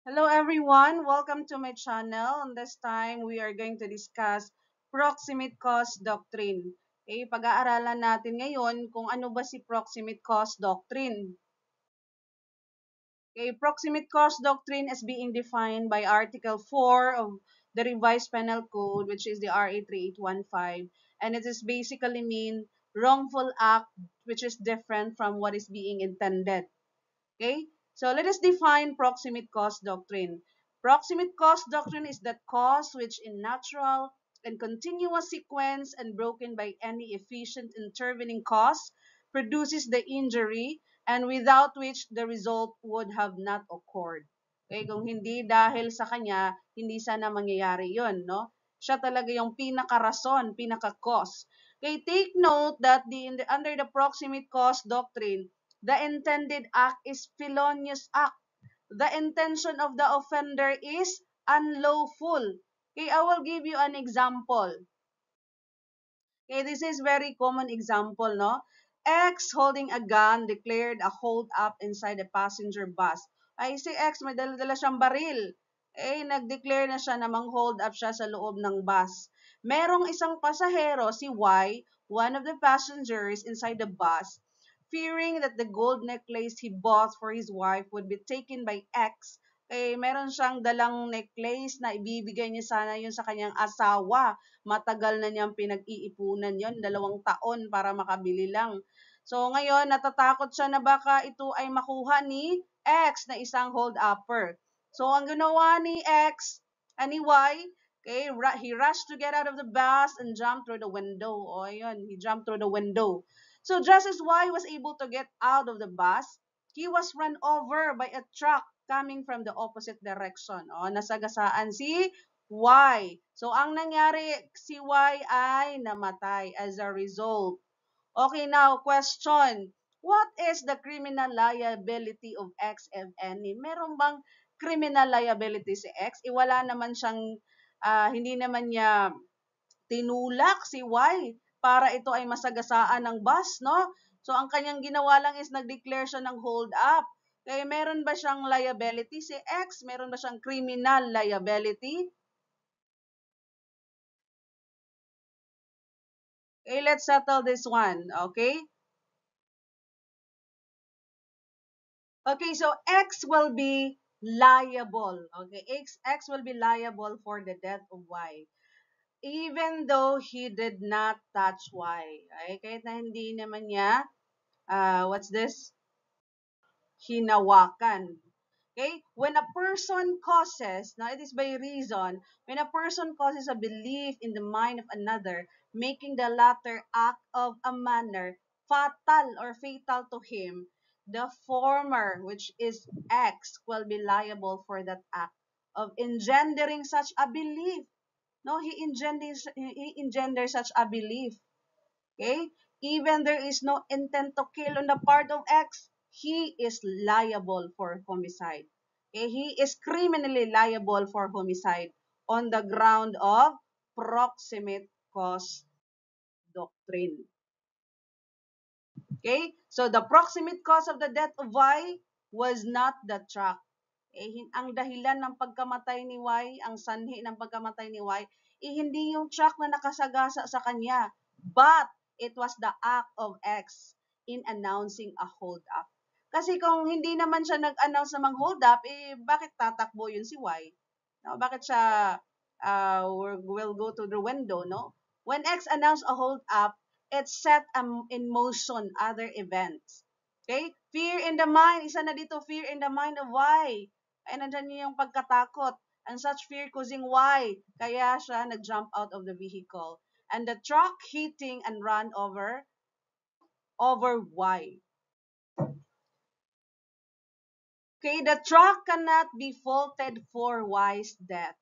Hello everyone, welcome to my channel. And this time we are going to discuss proximate cause doctrine. Okay, pag-aaralan natin ngayon kung ano ba si proximate cause doctrine. Okay, proximate cause doctrine is being defined by Article 4 of the Revised Penal Code, which is the RA 3815, and it is basically mean wrongful act which is different from what is being intended. Okay, so let us define proximate cause doctrine. Proximate cause doctrine is that cause which in natural and continuous sequence and broken by any efficient intervening cause produces the injury and without which the result would have not occurred. Okay, kung hindi dahil sa kanya, hindi sana mangyayari yun, no? Siya talaga yung pinaka-rason, pinaka-cause. Okay, take note that under the proximate cause doctrine, the intended act is felonious act. The intention of the offender is unlawful. Okay, I will give you an example. Okay, this is very common example, no? X holding a gun declared a hold up inside a passenger bus. Ay, si X may dala-dala siyang baril. Eh, nag-declare na siya na mang-hold up siya sa loob ng bus. Merong isang pasahero, si Y, one of the passengers inside the bus, fearing that the gold necklace he bought for his wife would be taken by X, eh, meron siyang dalang necklace na ibibigay niya sana yun sa kanyang asawa. Matagal na niyang pinag-iipunan yon, 2 taon para makabili lang. So ngayon, natatakot siya na baka ito ay makuha ni X na isang hold-upper. So ang ginawa ni X, ni Y, okay, he rushed to get out of the bus and jumped through the window. O yun, he jumped through the window. So just as Y was able to get out of the bus, he was run over by a truck coming from the opposite direction. O, nasagasaan si Y. So, ang nangyari, si Y ay namatay as a result. Okay, now, question. What is the criminal liability of X, if any? Meron bang criminal liability si X? Wala naman siyang, hindi naman niya tinulak si Y para ito ay masagasaan ng bus, no? So, ang kanyang ginawa lang is nag-declare siya ng hold up. Kaya meron ba siyang liability si X? Meron ba siyang criminal liability? Okay, let's settle this one. Okay? Okay, so X will be liable. Okay, X will be liable for the death of Y. Even though he did not touch Y. Okay, kahit na hindi naman niya, what's this? Hinawakan. Okay? When a person causes, now it is by reason, when a person causes a belief in the mind of another, making the latter act of a manner fatal or fatal to him, the former, which is X, will be liable for that act of engendering such a belief. No, he engenders such a belief. Okay? Even there is no intent to kill on the part of X, he is liable for homicide. Okay? He is criminally liable for homicide on the ground of proximate cause doctrine. Okay? So the proximate cause of the death of Y was not the truck. Ang dahilan ng pagkamatay ni Y, ang sanhi ng pagkamatay ni Y, hindi yung truck na nakasagasa sa kanya, but it was the act of X in announcing a hold up. Kasi kung hindi naman siya nag-announce ng hold up, bakit tatakbo yun si Y? No, bakit siya will go to the window, no? When X announced a hold up, it set in motion other events. Okay? Fear in the mind, isa na dito, fear in the mind of Y. Ay, nandyan yung pagkatakot. And such fear causing Y. Kaya siya nag-jump out of the vehicle. And the truck hitting and ran over Y. Okay, the truck cannot be faulted for Y's death.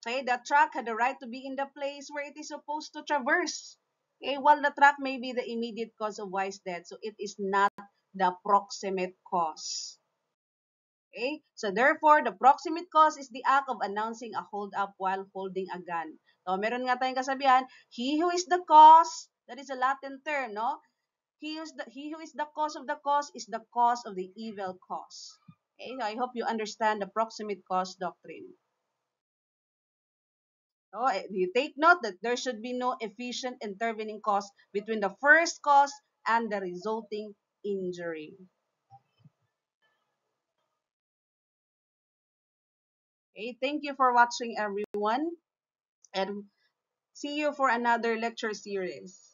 Okay, the truck had the right to be in the place where it is supposed to traverse. Okay, while the truck may be the immediate cause of Y's death, so it is not the proximate cause. Okay, so therefore, the proximate cause is the act of announcing a hold up while holding a gun. So, meron nga tayong kasabihan, he who is the cause, that is a Latin term, no? He who is the cause of the cause is the cause of the evil cause. Okay, I hope you understand the proximate cause doctrine. So, you take note that there should be no efficient intervening cause between the first cause and the resulting injury. Okay, thank you for watching, everyone, and see you for another lecture series.